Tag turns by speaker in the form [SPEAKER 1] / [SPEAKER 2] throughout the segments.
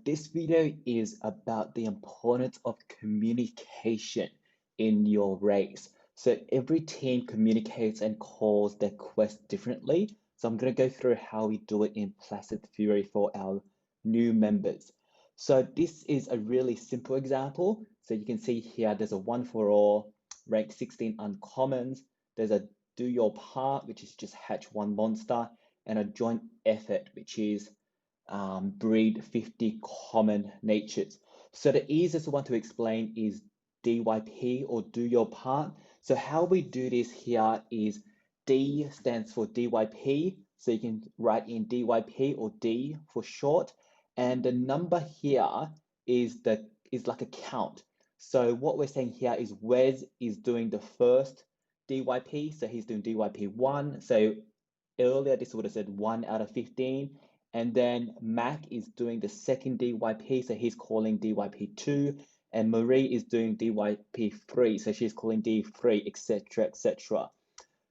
[SPEAKER 1] this video is about the importance of communication in your race. So every team communicates and calls their quest differently. So I'm going to go through how we do it in Placid Fury for our new members. So this is a really simple example. So you can see here, there's a one for all, rank 16 uncommons. There's a do your part, which is just hatch one monster, and a joint effort, which is breed 50 common natures. So the easiest one to explain is DYP, or do your part. So how we do this here is D stands for DYP. So you can write in DYP or D for short. And the number here is like a count. So what we're saying here is Wes is doing the first DYP. So he's doing DYP 1. So earlier this would have said 1 out of 15. And then Mac is doing the second DYP, so he's calling DYP 2. And Marie is doing DYP 3, so she's calling D3, etc., etc.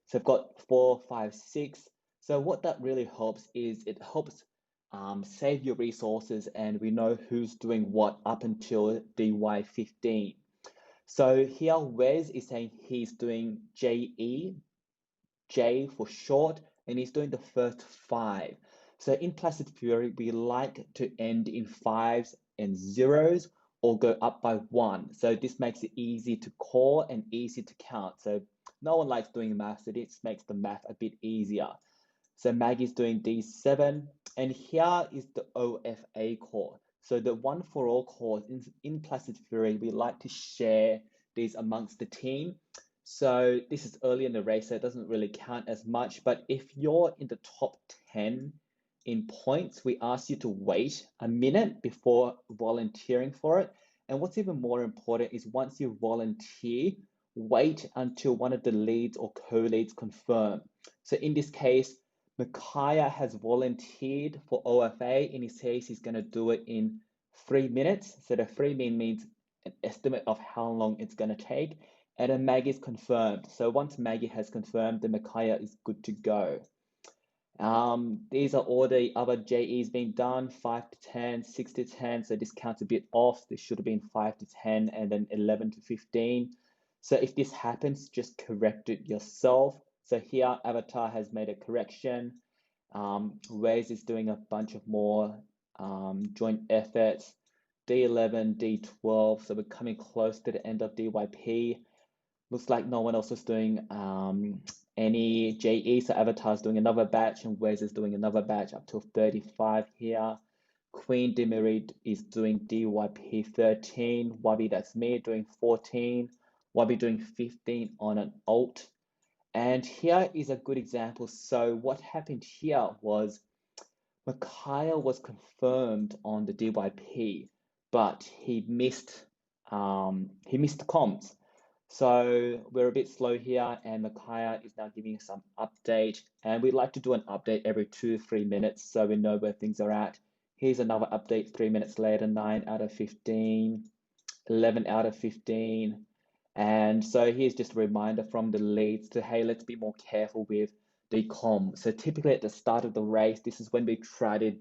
[SPEAKER 1] So I've got 4, 5, 6. So what that really helps is it helps save your resources, and we know who's doing what up until DY15. So here Wes is saying he's doing JE, J for short, and he's doing the first 5. So in Placid Fury, we like to end in 5s and 0s or go up by 1. So this makes it easy to call and easy to count. So no one likes doing math, so this makes the math a bit easier. So Maggie's doing D7, and here is the OFA call. So the one for all calls in Placid Fury, we like to share these amongst the team. So this is early in the race, so it doesn't really count as much. But if you're in the top 10 in points, we ask you to wait a minute before volunteering for it. And what's even more important is once you volunteer, wait until one of the leads or co-leads confirm. So in this case, Micaiah has volunteered for OFA, and he says he's going to do it in 3 minutes. So the 3 means an estimate of how long it's going to take. And then Maggie's confirmed. So once Maggie has confirmed, then Micaiah is good to go. These are all the other JEs being done, 5 to 10, 6 to 10. So this counts a bit off. This should have been 5 to 10 and then 11 to 15. So if this happens, just correct it yourself. So here, Avatar has made a correction. Waze is doing a bunch of more joint efforts. D11, D12. So we're coming close to the end of DYP. Looks like no one else is doing any JE, so Avatar's doing another batch, and Wes is doing another batch up to 35 here. Queen Demirid is doing DYP 13. Wubby, that's me, doing 14. Wubby doing 15 on an alt. And here is a good example. So what happened here was Micaiah was confirmed on the DYP, but he missed comms. So we're a bit slow here, and Micaiah is now giving some update, and we like to do an update every 2 to 3 minutes so we know where things are at. Here's another update 3 minutes later, 9 out of 15, 11 out of 15. And so here's just a reminder from the leads to, hey, let's be more careful with the comm. So typically at the start of the race, this is when we try to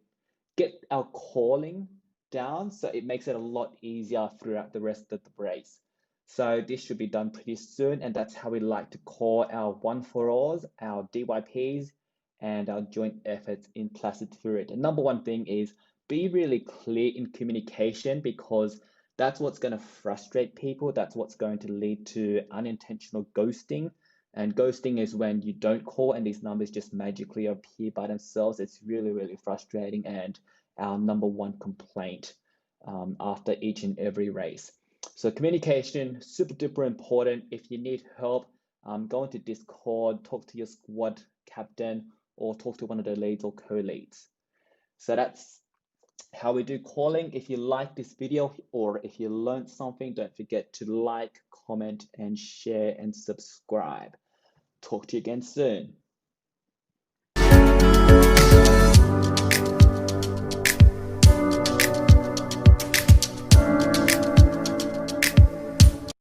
[SPEAKER 1] get our calling down, so it makes it a lot easier throughout the rest of the race. So this should be done pretty soon, and that's how we like to call our one-for-alls, our DYPs, and our joint efforts in Placid Fury. The number one thing is be really clear in communication, because that's what's going to frustrate people. That's what's going to lead to unintentional ghosting. And ghosting is when you don't call and these numbers just magically appear by themselves. It's really, really frustrating, and our number one complaint after each and every race. So communication, super duper important. If you need help, go into Discord, talk to your squad captain, or talk to one of the leads or co-leads. So that's how we do calling. If you like this video or if you learned something, don't forget to like, comment, and share and subscribe. Talk to you again soon.